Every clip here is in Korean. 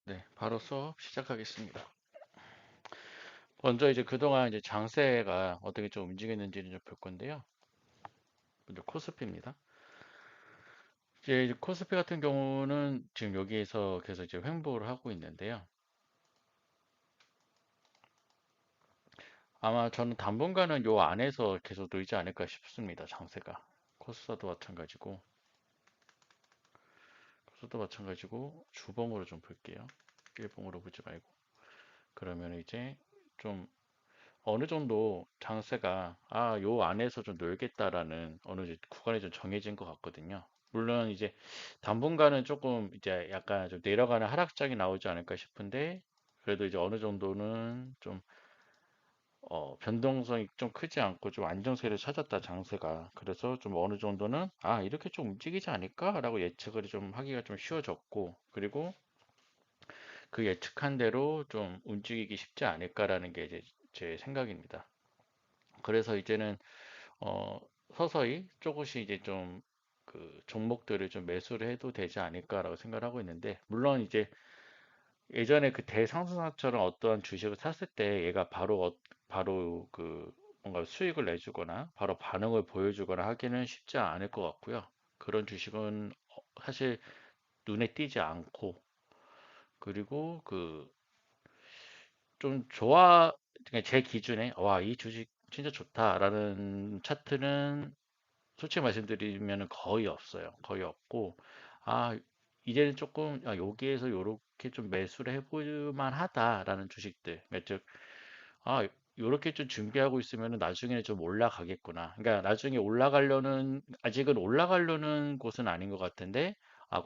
네, 바로 수업 시작하겠습니다. 먼저 이제 그동안 이제 장세가 어떻게 좀 움직였는지를 좀 볼 건데요. 먼저 코스피입니다. 이제 코스피 같은 경우는 지금 여기에서 계속 이제 횡보를 하고 있는데요. 아마 저는 당분간은 요 안에서 계속 놀지 않을까 싶습니다. 장세가. 코스닥도 마찬가지고, 코스도 마찬가지고 주봉으로 좀 볼게요. 일봉으로 보지 말고. 그러면 이제 좀 어느 정도 장세가 요 안에서 좀 놀겠다라는 어느 이제 구간이 좀 정해진 것 같거든요. 물론 이제 당분간은 조금 이제 약간 좀 내려가는 하락장이 나오지 않을까 싶은데 그래도 이제 어느 정도는 좀 변동성이 좀 크지 않고 좀 안정세를 찾았다 장세가. 그래서 좀 어느 정도는 이렇게 좀 움직이지 않을까라고 예측을 좀 하기가 좀 쉬워졌고, 그리고 그 예측한 대로 좀 움직이기 쉽지 않을까라는 게 이제 제 생각입니다. 그래서 이제는 어, 서서히 조금씩 이제 좀 그 종목들을 좀 매수를 해도 되지 않을까라고 생각을 하고 있는데, 물론 이제 예전에 그 대상승사처럼 어떠한 주식을 샀을 때 얘가 바로 그 뭔가 수익을 내주거나 바로 반응을 보여주거나 하기는 쉽지 않을 것 같고요. 그런 주식은 사실 눈에 띄지 않고, 그리고 그 좀 그러니까 제 기준에 이 주식 진짜 좋다라는 차트는 솔직히 말씀드리면 거의 없어요. 거의 없고, 아, 이제는 조금, 여기에서 요렇게 좀 매수를 해볼 만하다라는 주식들. 그러니까 즉, 요렇게 좀 준비하고 있으면 나중에는 좀 올라가겠구나. 그러니까 나중에 아직은 올라가려는 곳은 아닌 것 같은데,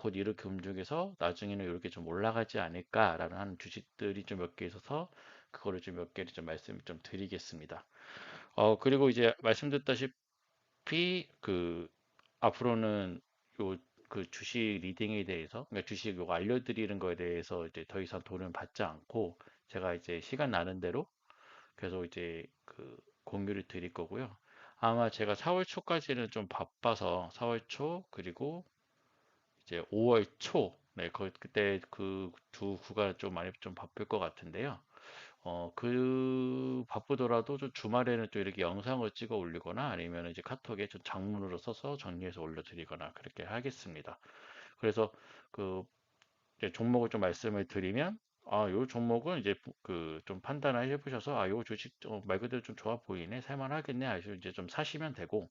곧 이렇게 움직여서 나중에는 이렇게 좀 올라가지 않을까라는 하는 주식들이 좀 몇 개 있어서, 그거를 좀 몇 개를 좀 말씀 좀 드리겠습니다. 그리고 이제 말씀드렸다시피 그 앞으로는 요 그 주식 리딩에 대해서, 그러니까 주식 요거 알려드리는 거에 대해서 이제 더 이상 돈을 받지 않고 제가 이제 시간 나는 대로 계속 이제 그 공유를 드릴 거고요. 아마 제가 4월 초까지는 좀 바빠서 4월 초 그리고 이제 5월 초, 네, 그때 그 두 구간 좀 많이 좀 바쁠 것 같은데요. 바쁘더라도 좀 주말에는 또 이렇게 영상을 찍어 올리거나 아니면 이제 카톡에 좀 장문으로 써서 정리해서 올려드리거나 그렇게 하겠습니다. 그래서 그 이제 종목을 좀 말씀을 드리면, 요 종목은 이제 그 좀 판단을 해보셔서, 요 주식 말 그대로 좀 좋아 보이네, 살만하겠네 하시고 이제 좀 사시면 되고,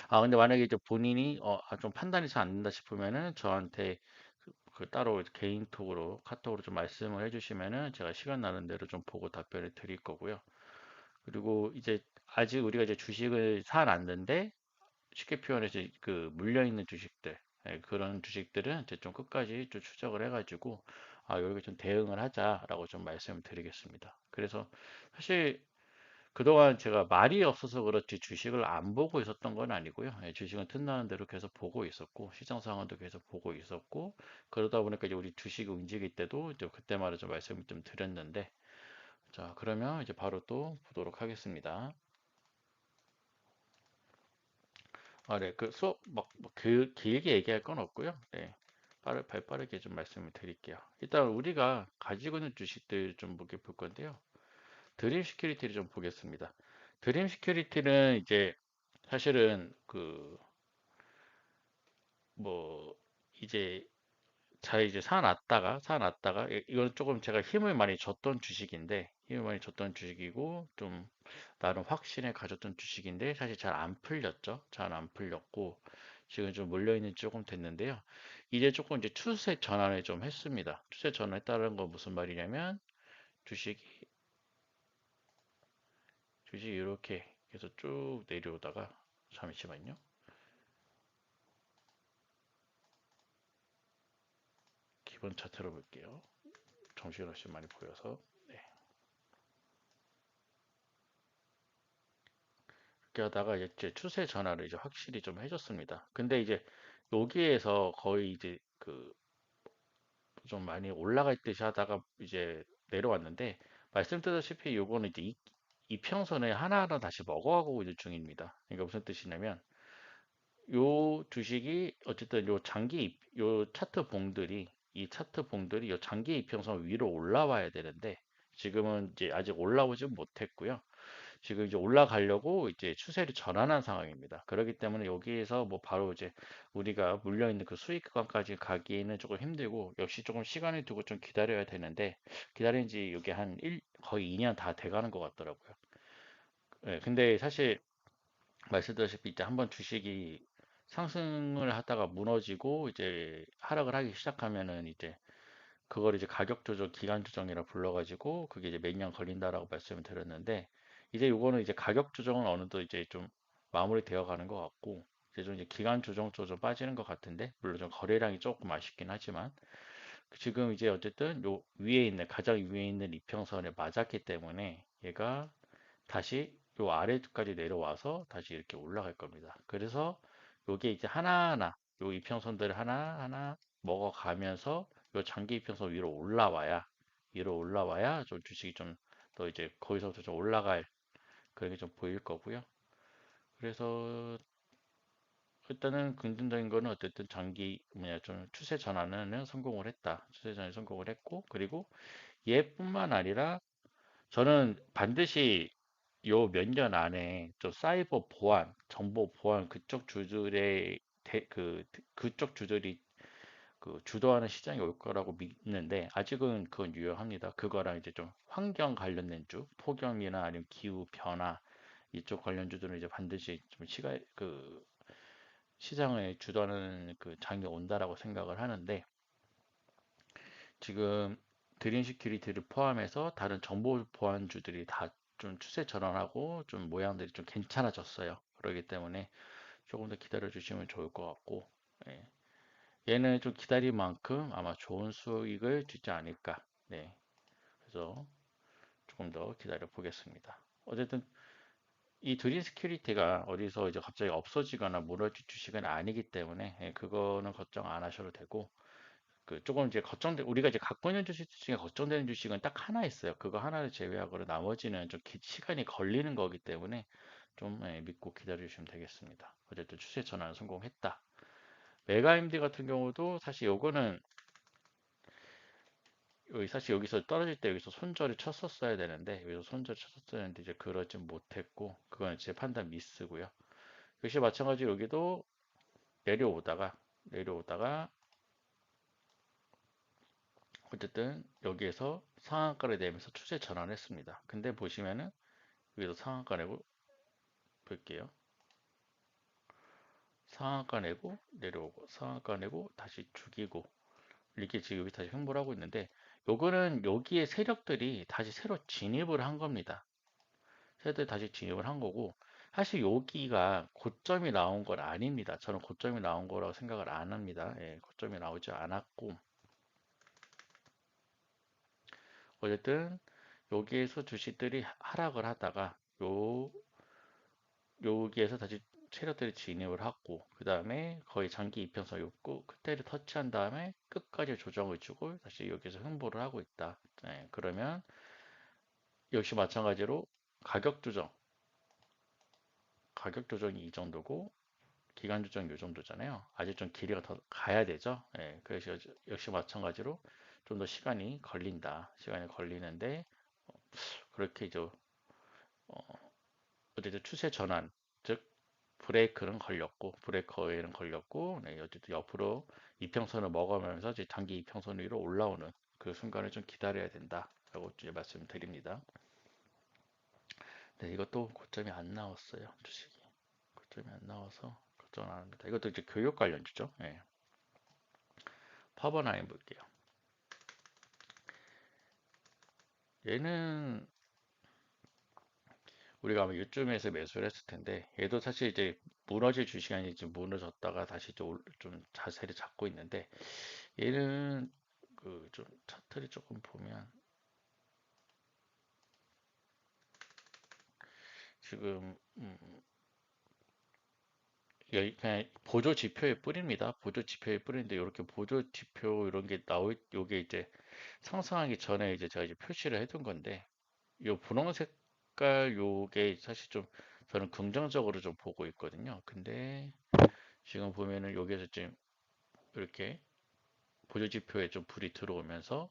근데 만약에 이제 본인이 좀 판단이 잘 안 된다 싶으면은 저한테 그 따로 개인톡으로 카톡으로 좀 말씀을 해주시면은 제가 시간 나는 대로 좀 보고 답변을 드릴 거고요. 그리고 이제 아직 우리가 이제 주식을 사놨는데 쉽게 표현해서 그 물려 있는 주식들, 그런 주식들은 이제 좀 끝까지 좀 추적을 해가지고 여기 좀 대응을 하자라고 좀 말씀을 드리겠습니다. 그래서 사실 그동안 제가 말이 없어서 그렇지 주식을 안 보고 있었던 건 아니고요. 주식은 틈나는 대로 계속 보고 있었고, 시장 상황도 계속 보고 있었고, 그러다 보니까 이제 우리 주식이 움직일 때도 이제 그때마다 좀 말씀을 좀 드렸는데, 자, 그러면 이제 바로 또 보도록 하겠습니다. 네, 그 수업 길게 얘기할 건 없고요. 네, 빠르게 좀 말씀을 드릴게요. 일단 우리가 가지고 있는 주식들 좀 볼 건데요. 드림 시큐리티를 좀 보겠습니다. 드림 시큐리티는 이제 사실은 그 뭐 이제 잘 이제 사놨다가 이건 조금 제가 힘을 많이 줬던 주식인데, 힘을 많이 줬던 주식이고 좀 나름 확신에 가졌던 주식인데 사실 잘 안 풀렸죠. 잘 안 풀렸고 지금 좀 몰려있는 지 조금 됐는데요. 이제 조금 이제 추세 전환을 좀 했습니다. 추세 전환했다는 건 무슨 말이냐면 주식이 주식이 이렇게 해서 쭉 내려오다가, 잠시만요. 기본 차트로 볼게요. 정신없이 많이 보여서. 네. 이렇게 하다가 이제 추세 전환을 이제 확실히 좀 해줬습니다. 근데 이제 여기에서 거의 이제 그 좀 많이 올라갈 듯이 하다가 이제 내려왔는데, 말씀드렸다시피 요거는 이제 이평선에 하나하나 다시 먹어가고 있는 중입니다. 그러니까 무슨 뜻이냐면 요 주식이 어쨌든 요 차트 봉들이 이 차트 봉들이 이 장기 이평선 위로 올라와야 되는데 지금은 이제 아직 올라오진 못했고요. 지금 이제 올라가려고 이제 추세를 전환한 상황입니다. 그렇기 때문에 여기에서 뭐 바로 이제 우리가 물려 있는 그 수익 구간까지 가기에는 조금 힘들고 역시 조금 시간을 두고 좀 기다려야 되는데 기다린 지 이게 거의 2년 다 돼가는 것 같더라고요. 네, 근데 사실 말씀드렸다시피 이제 한번 주식이 상승을 하다가 무너지고 이제 하락을 하기 시작하면은 이제 그걸 이제 가격 조정, 기간 조정이라 불러가지고 그게 이제 몇 년 걸린다라고 말씀을 드렸는데 이제 요거는 이제 가격 조정은 어느 정도 이제 좀 마무리되어 가는 것 같고 이제 좀 이제 기간 조정 좀 빠지는 것 같은데 물론 좀 거래량이 조금 아쉽긴 하지만 지금 이제 어쨌든 요 위에 있는 가장 위에 있는 이평선에 맞았기 때문에 얘가 다시 요 아래까지 내려와서 다시 이렇게 올라갈 겁니다. 그래서 요게 이제 하나하나 요 이평선들을 하나하나 먹어가면서 요 장기 이평선 위로 올라와야 좀 주식이 좀 더 이제 거기서부터 좀 올라갈 그런 게 좀 보일 거고요. 그래서 일단은 긍정적인 거는 어쨌든 장기 뭐냐 좀 추세 전환은 성공을 했다. 추세 전환에 성공을 했고 그리고 얘뿐만 아니라 저는 반드시 요 몇 년 안에 좀 사이버 보안, 정보 보안 그쪽 주들의 그쪽 주들이 그 주도하는 시장이 올 거라고 믿는데 아직은 그건 유효합니다. 그거랑 이제 좀 환경 관련된 주, 폭염이나 아니면 기후 변화 이쪽 관련주들은 이제 반드시 좀 시장을 주도하는 그 장이 온다라고 생각을 하는데 지금 드림 시큐리티를 포함해서 다른 정보 보안주들이 다 좀 추세 전환하고 좀 모양들이 좀 괜찮아졌어요. 그렇기 때문에 조금 더 기다려 주시면 좋을 것 같고 예. 얘는 좀 기다릴 만큼 아마 좋은 수익을 주지 않을까. 네. 그래서 조금 더 기다려 보겠습니다. 어쨌든 이 드림 시큐리티가 어디서 이제 갑자기 없어지거나 무너질 주식은 아니기 때문에 예, 그거는 걱정 안 하셔도 되고 그 조금 이제 걱정돼 우리가 이제 갖고 있는 주식 중에 걱정되는 주식은 딱 하나 있어요. 그거 하나를 제외하고는 나머지는 좀 시간이 걸리는 거기 때문에 좀 예, 믿고 기다려 주시면 되겠습니다. 어쨌든 추세 전환 성공했다. 메가임디 같은 경우도 사실 요거는 사실 여기서 떨어질 때 여기서 손절을 쳤었어야 되는데 여기서 손절 쳤었어야 되는데 이제 그러지 못했고 그건 제 판단 미스고요. 역시 마찬가지로 여기도 내려오다가 내려오다가 어쨌든 여기에서 상한가를 내면서 추세 전환했습니다. 근데 보시면은 여기서 상한가 내고 볼게요. 상한가 내고 내려오고 상한가 내고 다시 죽이고 이렇게 지금 여기 다시 횡보를 하고 있는데 요거는 여기에 세력들이 다시 새로 진입을 한 겁니다. 세력들이 다시 진입을 한 거고 사실 여기가 고점이 나온 건 아닙니다. 저는 고점이 나온 거라고 생각을 안 합니다. 예, 고점이 나오지 않았고 어쨌든 여기에서 주식들이 하락을 하다가 여기에서 다시 세력들이 진입을 하고 그 다음에 거의 장기 이평선 욕구 그때를 터치한 다음에 끝까지 조정을 주고 다시 여기서 횡보를 하고 있다. 네, 그러면 역시 마찬가지로 가격 조정, 가격 조정이 이 정도고 기간 조정이 이 정도잖아요. 아직 좀 길이가 더 가야 되죠. 예, 그래서 역시 마찬가지로 좀 더 시간이 걸린다. 시간이 걸리는데 그렇게 이제 어쨌든 추세 전환, 즉 브레이크는 걸렸고 브레이커에는 걸렸고 네, 어쨌든 옆으로 이평선을 먹으면서 이제 단기 이평선 위로 올라오는 그 순간을 좀 기다려야 된다라고 이제 말씀드립니다. 네, 이것도 고점이 안 나왔어요. 주식이 고점이 안 나와서 걱정 안 합니다. 이것도 이제 교육 관련주죠. 네. 파버나인 볼게요. 얘는 우리가 아마 요쯤에서 매수를 했을 텐데 얘도 사실 이제 무너질 주식이 아니지 좀 무너졌다가 다시 좀 자세를 잡고 있는데 얘는 그 좀 차트를 조금 보면 지금 그냥 보조 지표일 뿐입니다. 보조 지표일 뿐인데 이렇게 보조 지표 이런 게 요게 이제 상승하기 전에 이제 제가 이제 표시를 해둔 건데 요 분홍 색깔 요게 사실 좀 저는 긍정적으로 좀 보고 있거든요. 근데 지금 보면은 여기에서 지금 이렇게 보조지표에 좀 불이 들어오면서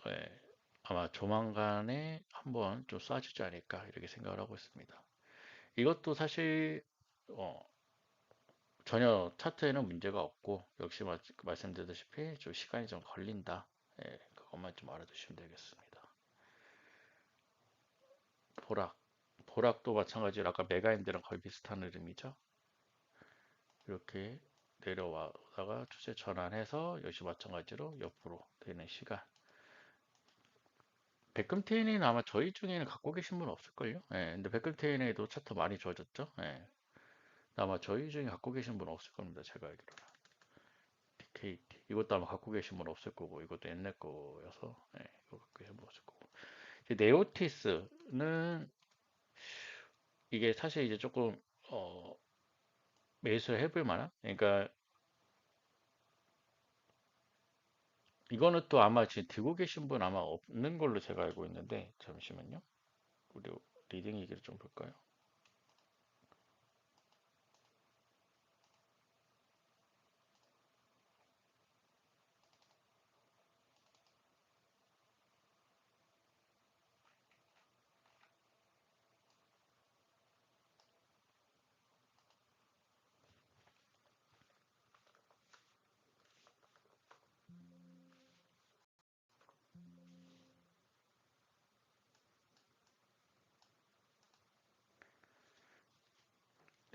예, 아마 조만간에 한번 좀 쏴주지 않을까 이렇게 생각을 하고 있습니다. 이것도 사실 어, 전혀 차트에는 문제가 없고 역시 말씀드렸다시피 좀 시간이 좀 걸린다. 예, 그것만 좀 알아두시면 되겠습니다. 보락, 보락도 마찬가지로 아까 메가인드랑 거의 비슷한 흐름이죠. 이렇게 내려와다가 추세 전환해서 역시 마찬가지로 옆으로 되는 시간. 백금테인은 아마 저희 중에는 갖고 계신 분 없을걸요? 예, 근데 백금테인에도 차트 많이 좋아졌죠? 예, 아마 저희 중에 갖고 계신 분 없을 겁니다. 제가 알기로는. DKT. 이것도 아마 갖고 계신 분 없을 거고, 이것도 옛날 거여서, 예, 이거 갖고 계신 분 없을 거고. 이제 네오티스는 이게 사실 이제 조금, 어, 매수를 해볼 만한? 그러니까 이거는 또 아마 지금 들고 계신 분 아마 없는 걸로 제가 알고 있는데, 잠시만요. 우리 리딩 얘기를 좀 볼까요?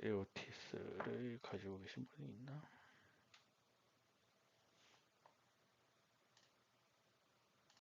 네오티스를 가지고 계신 분이 있나?